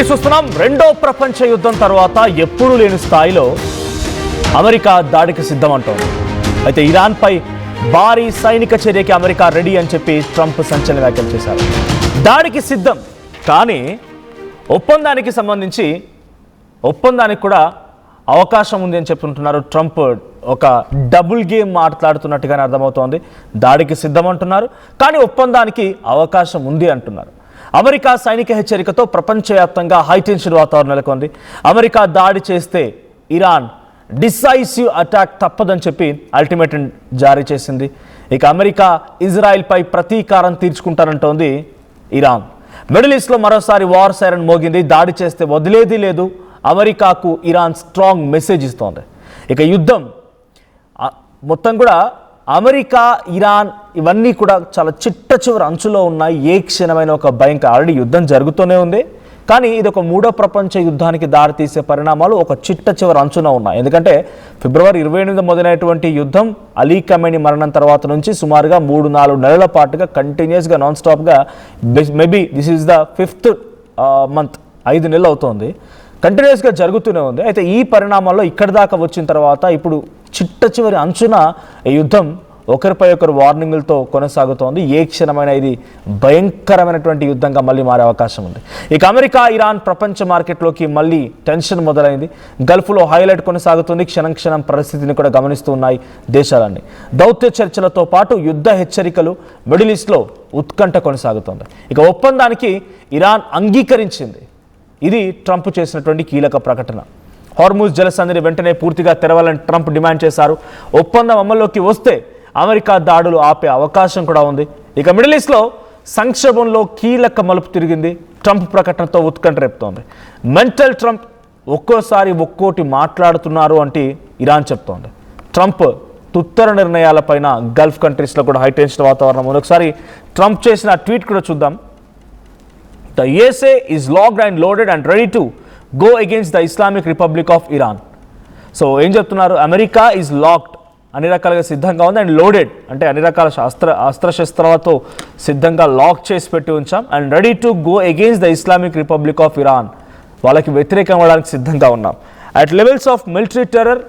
చూస్తున్నాం. రెండో ప్రపంచ యుద్ధం తర్వాత ఎప్పుడూ లేని స్థాయిలో అమెరికా దాడికి సిద్ధమంటోంది. అయితే ఇరాన్పై భారీ సైనిక చర్యకి అమెరికా రెడీ అని చెప్పి ట్రంప్ సంచలన వ్యాఖ్యలు చేశారు. దాడికి సిద్ధం, కానీ ఒప్పందానికి సంబంధించి ఒప్పందానికి కూడా అవకాశం ఉంది అని చెప్తుంటున్నారు. ట్రంప్ ఒక డబుల్ గేమ్ మాట్లాడుతున్నట్టుగానే అర్థమవుతోంది. దాడికి సిద్ధం అంటున్నారు, కానీ ఒప్పందానికి అవకాశం ఉంది అంటున్నారు. అమెరికా సైనిక హెచ్చరికతో ప్రపంచవ్యాప్తంగా హైటెన్షన్ వాతావరణం నెలకొంది. అమెరికా దాడి చేస్తే ఇరాన్ డిసైసివ్ అటాక్ తప్పదని చెప్పి అల్టిమేటం జారీ చేసింది. ఇక అమెరికా ఇజ్రాయెల్పై ప్రతీకారం తీర్చుకుంటానంటోంది ఇరాన్. మిడిల్ ఈస్ట్లో మరోసారి వార్ సైరన్ మోగింది. దాడి చేస్తే వదిలేది లేదు. అమెరికాకు ఇరాన్ స్ట్రాంగ్ మెసేజ్ ఇస్తోంది. ఇక యుద్ధం మొత్తం కూడా అమెరికా, ఇరాన్ ఇవన్నీ కూడా చాలా చిట్ట చివరి అంచులో ఉన్నాయి. ఏ క్షణమైన ఒక భయంకర ఆల్రెడీ యుద్ధం జరుగుతూనే ఉంది, కానీ ఇది ఒక మూడో ప్రపంచ యుద్ధానికి దారితీసే పరిణామాలు ఒక చిట్ట చివరి అంచున ఉన్నాయి. ఎందుకంటే ఫిబ్రవరి 28 మొదలైనటువంటి యుద్ధం అలీ ఖమేనీ మరణం తర్వాత నుంచి సుమారుగా 3-4 నెలల పాటుగా కంటిన్యూస్గా నాన్ స్టాప్గా, maybe this is the 5th month, 5 నెలలు అవుతోంది, కంటిన్యూస్గా జరుగుతూనే ఉంది. అయితే ఈ పరిణామాల్లో ఇక్కడి దాకా వచ్చిన తర్వాత ఇప్పుడు చిట్ట చివరి అంచున ఈ యుద్ధం ఒకరిపై ఒకరు వార్నింగులతో కొనసాగుతోంది. ఏ క్షణమైన ఇది భయంకరమైనటువంటి యుద్ధంగా మళ్ళీ మారే అవకాశం ఉంది. ఇక అమెరికా, ఇరాన్ ప్రపంచ మార్కెట్లోకి మళ్ళీ టెన్షన్ మొదలైంది. గల్ఫ్లో హైలైట్ కొనసాగుతుంది. క్షణం క్షణం పరిస్థితిని కూడా గమనిస్తూ ఉన్నాయి దేశాలన్నీ. దౌత్య చర్చలతో పాటు యుద్ధ హెచ్చరికలు, మిడిల్ ఈస్ట్లో ఉత్కంఠ కొనసాగుతోంది. ఇక ఒప్పందానికి ఇరాన్ అంగీకరించింది. ఇది ట్రంప్ చేసినటువంటి కీలక ప్రకటన. హార్మూజ్ జలసంధిని వెంటనే పూర్తిగా తెరవాలని ట్రంప్ డిమాండ్ చేశారు. ఒప్పందం అమల్లోకి వస్తే అమెరికా దాడులు ఆపే అవకాశం కూడా ఉంది. ఇక మిడిల్ ఈస్ట్లో సంక్షోభంలో కీలక మలుపు తిరిగింది. ట్రంప్ ప్రకటనతో ఉత్కంఠ రేపుతోంది. మెంటల్ ట్రంప్ ఒక్కోసారి ఒక్కోటి మాట్లాడుతున్నారు అంటే ఇరాన్ చెప్తోంది. ట్రంప్ తుత్తర నిర్ణయాలపైన గల్ఫ్ కంట్రీస్లో కూడా హైటెన్షన్ వాతావరణం ఉంది. ఒకసారి ట్రంప్ చేసిన ట్వీట్ కూడా చూద్దాం. The USA is locked and loaded and ready to go against the Islamic Republic of Iran. So ఏం చెప్తున్నారు? అమెరికా ఈజ్ లాక్డ్, అన్ని రకాలుగా సిద్ధంగా ఉంది, అండ్ లోడెడ్ అంటే అన్ని రకాల అస్త్రశస్త్రాలతో సిద్ధంగా లాక్ చేసి పెట్టి ఉంచాం, and ready to go against the Islamic Republic of Iran, వాళ్ళకి వ్యతిరేకం అవ్వడానికి సిద్ధంగా ఉన్నాం. At levels of military terror,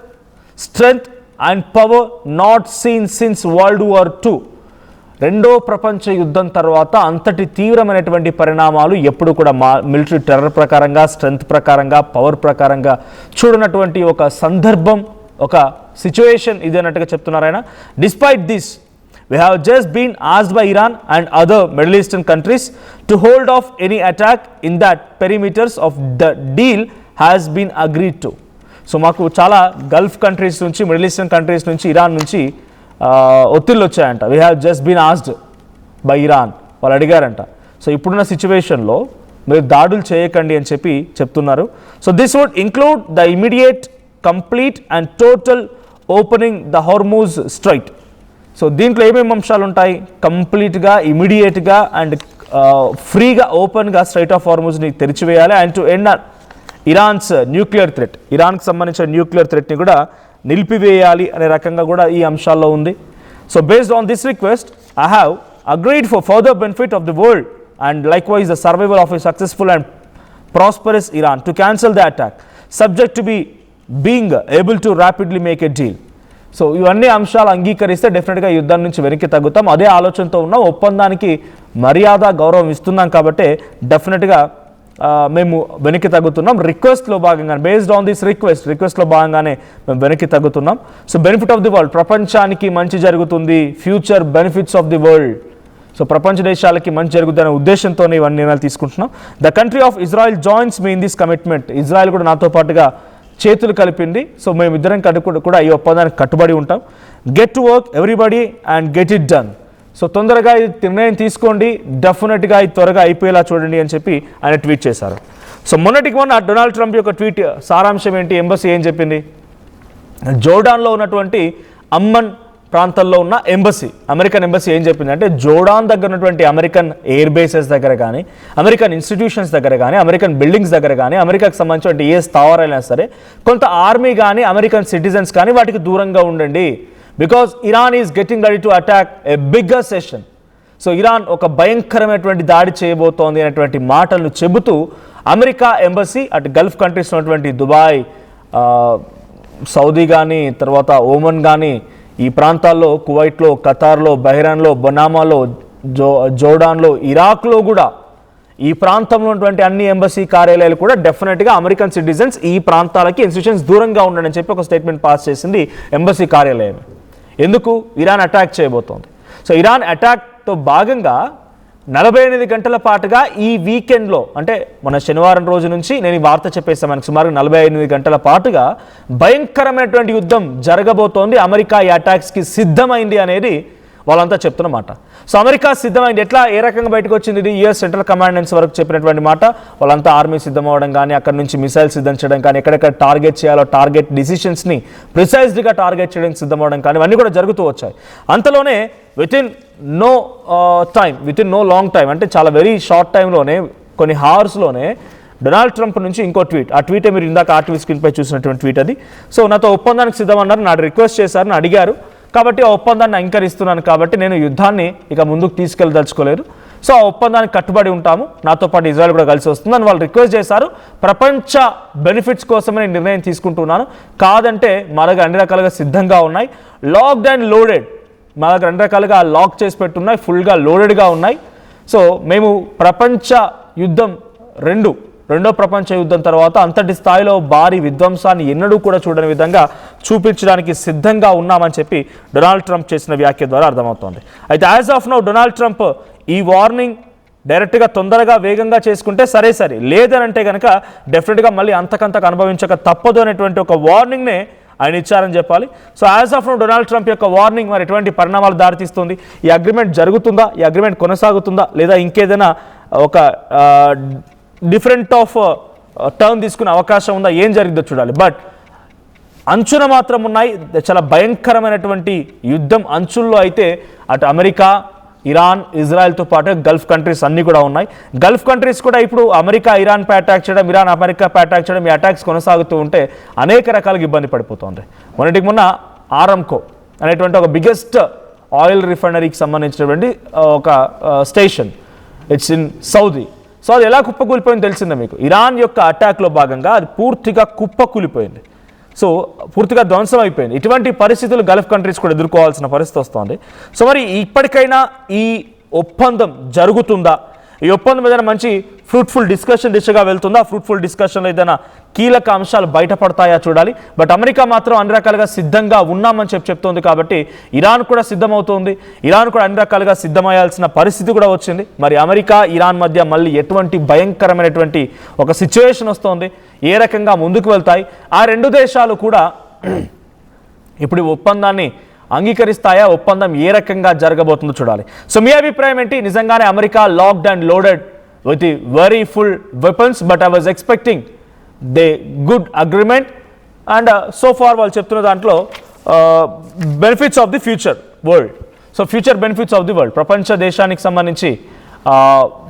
strength and power not seen since world war II. రెండో ప్రపంచ యుద్ధం తర్వాత అంతటి తీవ్రమైనటువంటి పరిణామాలు ఎప్పుడు కూడా మిలిటరీ టెర్రర్ ప్రకారంగా, స్ట్రెంగ్త్ ప్రకారంగా, పవర్ ప్రకారంగా చూడనటువంటి ఒక సందర్భం, ఒక సిచ్యువేషన్ ఇది అన్నట్టుగా చెప్తున్నారు ఆయన. Despite this, we have just been asked by Iran and other Middle Eastern countries to hold off any attack in that perimeters of the deal has been agreed to. So మాకు చాలా gulf countries నుంచి, middle eastern countries నుంచి, Iran నుంచి ఒత్తిళ్ళు వచ్చాయంట. We have just been asked by Iran, వాళ్ళు అడిగారంట. So ఇప్పుడున్న సిచ్యువేషన్లో మీరు దాడులు చేయకండి అని చెప్పి చెప్తున్నారు. So this would include the immediate, complete and total opening the Hormuz strait. So దీంట్లో ఏమేమి అంశాలు ఉంటాయి? కంప్లీట్గా, ఇమీడియట్గా అండ్ ఫ్రీగా, ఓపెన్గా స్ట్రైట్ ఆఫ్ హార్మూజ్ని తెరిచివేయాలి. And to end Iran's nuclear threat, ఇరాన్కి సంబంధించిన న్యూక్లియర్ థ్రెట్ని కూడా నిలిపివేయాలి అనే రకంగా కూడా ఈ అంశాల్లో ఉంది. So based on this request I have agreed for further benefit of the world and likewise the survival of a successful and prosperous Iran to cancel the attack subject to be being able to rapidly make a deal. So ఇవన్నీ అంశాలు అంగీకరిస్తే డెఫినెట్గా యుద్ధం నుంచి వెనక్కి తగ్గుతాం. అదే ఆలోచనతో ఉన్నాం. ఒప్పందానికి మర్యాద, గౌరవం ఇస్తున్నాం కాబట్టి డెఫినెట్గా మేము వెనక్కి తగ్గుతున్నాం. రిక్వెస్ట్లో భాగంగా, బేస్డ్ ఆన్ దిస్ రిక్వెస్ట్లో భాగంగానే మేము వెనక్కి తగ్గుతున్నాం. So benefit of the world, ప్రపంచానికి మంచి జరుగుతుంది, future benefits of the world. So ప్రపంచ దేశాలకి మంచి జరుగుతుంది అనే ఉద్దేశంతోనే ఇవన్నీ నిర్ణయాలు తీసుకుంటున్నాం. The country of Israel joins me in this commitment. Israel కూడా నాతో పాటుగా చేతులు కలిపింది. సో మేము ఇద్దరం కూడా ఈ ఒప్పందానికి కట్టుబడి ఉంటాం. Get to work everybody and get it done. So తొందరగా ఇది నిర్ణయం తీసుకోండి, డెఫినెట్గా ఇది త్వరగా అయిపోయేలా చూడండి అని చెప్పి ఆయన ట్వీట్ చేశారు. సో మొన్నటికి మొన్న డొనాల్డ్ ట్రంప్ యొక్క ట్వీట్ సారాంశం ఏంటి? ఎంబసీ ఏం చెప్పింది? జోర్డాన్లో ఉన్నటువంటి అమ్మన్ ప్రాంతంలో ఉన్న ఎంబసీ, అమెరికన్ ఎంబసీ ఏం చెప్పింది అంటే, జోర్డాన్ దగ్గర ఉన్నటువంటి అమెరికన్ ఎయిర్ బేసెస్ దగ్గర కానీ, అమెరికన్ ఇన్స్టిట్యూషన్స్ దగ్గర కానీ, అమెరికన్ బిల్డింగ్స్ దగ్గర కానీ, అమెరికాకు సంబంధించిన ఏ స్థావరాలైనా సరే కొంత ఆర్మీ కానీ, అమెరికన్ సిటిజన్స్ కానీ వాటికి దూరంగా ఉండండి. Because Iran is getting ready to attack a bigger session. So Iran ఒక భయంకరమైనటువంటి దాడి చేయబోతోంది అనేటువంటి మాటలను చెబుతూ అమెరికా ఎంబసీ అటు గల్ఫ్ కంట్రీస్ ఉన్నటువంటి దుబాయ్, సౌదీ కానీ, తర్వాత ఓమన్ కానీ, ఈ ప్రాంతాల్లో కువైట్లో, ఖతార్లో, బహ్రెయిన్లో, బనామాలో, జోర్డాన్లో, ఇరాక్లో కూడా ఈ ప్రాంతంలో ఉన్నటువంటి అన్ని ఎంబసీ కార్యాలయాలు కూడా డెఫినెట్గా అమెరికన్ సిటిజన్స్ ఈ ప్రాంతాలకి ఇన్స్టిట్యూషన్స్ దూరంగా ఉండని చెప్పి ఒక స్టేట్మెంట్ పాస్ చేసింది ఎంబసీ కార్యాలయం. ఎందుకు? ఇరాన్ అటాక్ చేయబోతోంది. సో ఇరాన్ అటాక్తో భాగంగా 48 గంటల పాటుగా ఈ వీకెండ్లో, అంటే మన శనివారం రోజు నుంచి నేను ఈ వార్త చెప్పేస్తాను, మనకు సుమారు 48 గంటల పాటుగా భయంకరమైనటువంటి యుద్ధం జరగబోతోంది. అమెరికా ఈ అటాక్స్కి సిద్ధమైంది అనేది వాళ్ళంతా చెప్తున్నమాట. సో అమెరికా సిద్ధమైంది. ఎట్లా, ఏ రకంగా బయటకు వచ్చింది ఇది? యుఎస్ సెంట్రల్ కమాండెన్స్ వరకు చెప్పినటువంటి మాట. వాళ్ళంతా ఆర్మీ సిద్ధం అవ్వడం కానీ, అక్కడ నుంచి మిసైల్ సిద్ధం చేయడం కానీ, ఎక్కడెక్కడ టార్గెట్ చేయాలో టార్గెట్ డిసిషన్స్ని ప్రిసైజ్డ్గా టార్గెట్ చేయడానికి సిద్ధం అవ్వడం కానీ, ఇవన్నీ కూడా జరుగుతూ వచ్చాయి. అంతలోనే within no long time, అంటే చాలా వెరీ షార్ట్ టైంలోనే, కొన్ని హవర్స్లోనే డొనాల్డ్ ట్రంప్ నుంచి ఇంకో ట్వీట్, ఆ ట్వీటే మీరు ఇందాక ఆర్టీవీ స్క్రీన్పై చూసినటువంటి ట్వీట్ అది. సో నాతో ఒప్పందానికి సిద్ధమన్నారు, నాడు రిక్వెస్ట్ చేశారని అడిగారు, కాబట్టి ఆ ఒప్పందాన్ని అంగీకరిస్తున్నాను, కాబట్టి నేను యుద్ధాన్ని ఇక ముందుకు తీసుకెళ్ళదలుచుకోలేదు, సో ఆ ఒప్పందానికి కట్టుబడి ఉంటాము, నాతో పాటు ఇజ్రాయెల్ కూడా కలిసి వస్తుంది అని వాళ్ళు రిక్వెస్ట్ చేశారు. ప్రపంచ బెనిఫిట్స్ కోసమే నేను నిర్ణయం తీసుకుంటున్నాను, కాదంటే మా దగ్గర అన్ని రకాలుగా సిద్ధంగా ఉన్నాయి, లాక్డ్ అండ్ లోడెడ్, మా దగ్గర అన్ని రకాలుగా లాక్ చేసి పెట్టున్నాయి, ఫుల్గా లోడెడ్గా ఉన్నాయి. సో మేము ప్రపంచ యుద్ధం రెండో ప్రపంచ యుద్ధం తర్వాత అంతటి స్థాయిలో భారీ విధ్వంసాన్ని ఎన్నడూ కూడా చూడని విధంగా చూపించడానికి సిద్ధంగా ఉన్నామని చెప్పి డొనాల్డ్ ట్రంప్ చేసిన వ్యాఖ్య ద్వారా అర్థమవుతోంది. అయితే as of now Donald Trump ఈ వార్నింగ్ డైరెక్ట్గా తొందరగా వేగంగా చేసుకుంటే సరే, లేదనంటే కనుక డెఫినెట్గా మళ్ళీ అంతకంతకు అనుభవించక తప్పదు అనేటువంటి ఒక వార్నింగ్నే ఆయన ఇచ్చారని చెప్పాలి. So as of now Donald Trump యొక్క వార్నింగ్ మరి ఎటువంటి పరిణామాలు దారితీస్తుంది? ఈ అగ్రిమెంట్ జరుగుతుందా? ఈ అగ్రిమెంట్ కొనసాగుతుందా? లేదా ఇంకేదైనా ఒక డిఫరెంట్ ఆఫ్ టర్న్ తీసుకునే అవకాశం ఉందా? ఏం జరిగిందో చూడాలి. బట్ అంచున మాత్రం ఉన్నాయి, చాలా భయంకరమైనటువంటి యుద్ధం అంచుల్లో అయితే అటు అమెరికా, ఇరాన్, ఇజ్రాయెల్తో పాటు గల్ఫ్ కంట్రీస్ అన్నీ కూడా ఉన్నాయి. గల్ఫ్ కంట్రీస్ కూడా ఇప్పుడు అమెరికా ఇరాన్పై అటాక్ చేయడం, ఇరాన్ అమెరికాపై అటాక్ చేయడం, ఈ అటాక్స్ కొనసాగుతూ ఉంటే అనేక రకాలుగా ఇబ్బంది పడిపోతుంది. మొన్న ఆరామ్కో అనేటువంటి ఒక బిగ్గెస్ట్ ఆయిల్ రిఫైనరీకి సంబంధించినటువంటి ఒక station, it's in Saudi. So అది ఎలా కుప్పకూలిపోయింది తెలిసిందే మీకు. ఇరాన్ యొక్క అటాక్లో భాగంగా అది పూర్తిగా కుప్పకూలిపోయింది, సో పూర్తిగా ధ్వంసం అయిపోయింది. ఇటువంటి పరిస్థితులు గల్ఫ్ కంట్రీస్ కూడా ఎదుర్కోవాల్సిన పరిస్థితి వస్తుంది. సో మరి ఇప్పటికైనా ఈ ఒప్పందం జరుగుతుందా? ఈ ఒప్పందం ఏదైనా మంచి ఫ్రూట్ఫుల్ డిస్కషన్ దిశగా వెళ్తుందా? ఫ్రూట్ఫుల్ డిస్కషన్లో ఏదైనా కీలక అంశాలు బయటపడతాయా చూడాలి. బట్ అమెరికా మాత్రం అన్ని రకాలుగా సిద్ధంగా ఉన్నామని చెప్తోంది, కాబట్టి ఇరాన్ కూడా సిద్ధమవుతోంది, ఇరాన్ కూడా అన్ని రకాలుగా సిద్ధమయ్యాల్సిన పరిస్థితి కూడా వచ్చింది. మరి అమెరికా, ఇరాన్ మధ్య మళ్ళీ ఎటువంటి భయంకరమైనటువంటి ఒక సిచ్యువేషన్ వస్తోంది, ఏ రకంగా ముందుకు వెళ్తాయి? ఆ రెండు దేశాలు కూడా ఇప్పుడు ఒప్పందాన్ని అంగీకరిస్తాయా? ఒప్పందం ఏ రకంగా జరగబోతుందో చూడాలి. సో మీ అభిప్రాయం ఏంటి? నిజంగానే America locked and loaded with the very full weapons, but I was expecting they good agreement and so far వాళ్ళు చెప్తున్న దాంట్లో benefits of the future world. So future benefits of the world, ప్రపంచ దేశానికి సంబంధించి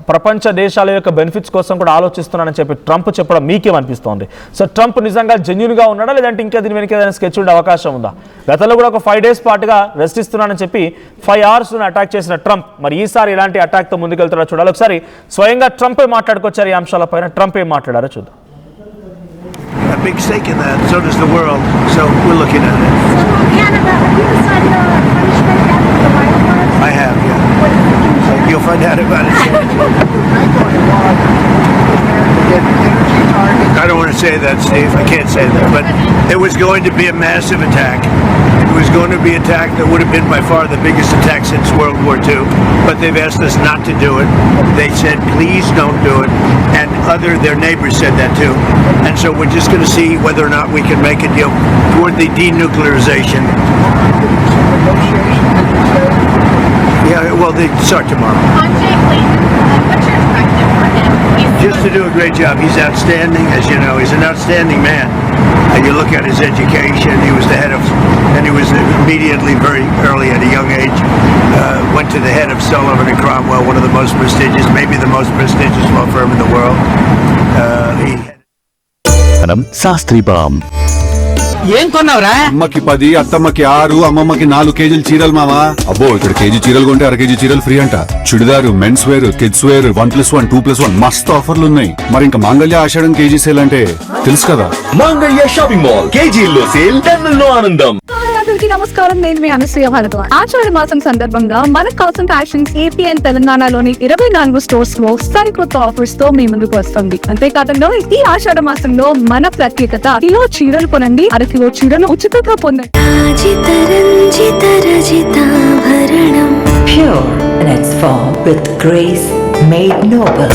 ప్రపంచ దేశాల యొక్క బెనిఫిట్స్ కోసం కూడా ఆలోచిస్తున్నానని చెప్పి ట్రంప్ చెప్పడం మీకేమనిపిస్తోంది? సో ట్రంప్ నిజంగా జెన్యూన్గా ఉన్నాడా, లేదంటే ఇంకా దీని వెనక ఏదైనా స్కెచ్ ఉండే అవకాశం ఉందా? గతంలో కూడా ఒక 5 days పాటుగా రెస్ట్ ఇస్తున్నానని చెప్పి 5 hours అటాక్ చేసిన ట్రంప్ మరి ఈసారి ఇలాంటి అటాక్తో ముందుకెళ్తారో చూడాలి. ఒకసారి స్వయంగా ట్రంపే మాట్లాడుకొచ్చారు ఈ అంశాలపైన, ట్రంప్ ఏం మాట్లాడారో చూద్దాం. A big stake in that, so does the world, so we're looking at it. So Canada, have you decided on a punishment after the wildfires? I have, yeah. So you'll find out about it soon. I don't want to say that, Steve. I can't say that. But it was going to be a massive attack. It was going to be an attack that would have been by far the biggest attack since World War II. But they've asked us not to do it. They said, please don't do it. And their neighbors said that too. And so we're just going to see whether or not we can make a deal toward the denuclearization. Yeah, well, they start tomorrow. On Jay Clayton, what's your perspective for him? Just to do a great job. He's outstanding, as you know. He's an outstanding man. You look at his education. He was the head of, and he was immediately, very early at a young age, went to the head of Sullivan and Cromwell, one of the most prestigious, maybe the most prestigious law firm in the world. Sastri Balm. ఏం కొన్నావురా? అమ్మకి 10, అత్తమ్మకి 6, అమ్మమ్మకి 4 కేజీలు చీరలు మావా. అబ్బో ఇక్కడ KG చీరలు కొంటే అర కేజీ చీరలు ఫ్రీ అంట. Churidar, men's wear, kids wear 1+1, 2+1 మస్తు ఆఫర్లు ఉన్నాయి. మరి ఇంకా మాంగళ్య ఆషాఢం కేజీ సేల్ అంటే తెలుసు కదా. మాంగళ్య షాపింగ్ మాల్ కేజీల్లో సేల్, టన్నుల్లో ఆనందం. అందరికీ నమస్కారం, నేను మీ అనసూయ భారద్వాజ్. ఆషాఢ మాసం సందర్భంగా మన కాసం ఫ్యాషన్స్ ఏపీ అండ్ తెలంగాణలోని 24 స్టోర్స్ లో సరికొత్త ఆఫర్స్ తో మీ ముందుకు వస్తుంది. అంతేకాకుండా ఈ ఆషాఢ మాసంలో మన ప్రత్యేకత, కిలో చీరలు కొనండి, అర కిలో చీరలు ఉచితంగా పొందండి. Pure in its form with grace made noble.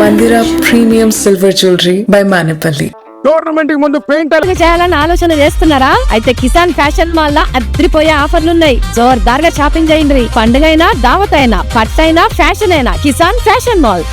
Mandira Premium Silver Jewelry by Manipali. Tournament ముందు పెయింట్ చేయాలని ఆలోచన చేస్తున్నారా? అయితే కిసాన్ ఫ్యాషన్ మాల్ లో అద్రిపోయే ఆఫర్లున్నాయి. జోర్దార్ గా షాపింగ్ చేయండి. పండుగ అయినా, దావత్ అయినా, పట్టు అయినా, ఫ్యాషన్ అయినా కిసాన్ ఫ్యాషన్ మాల్.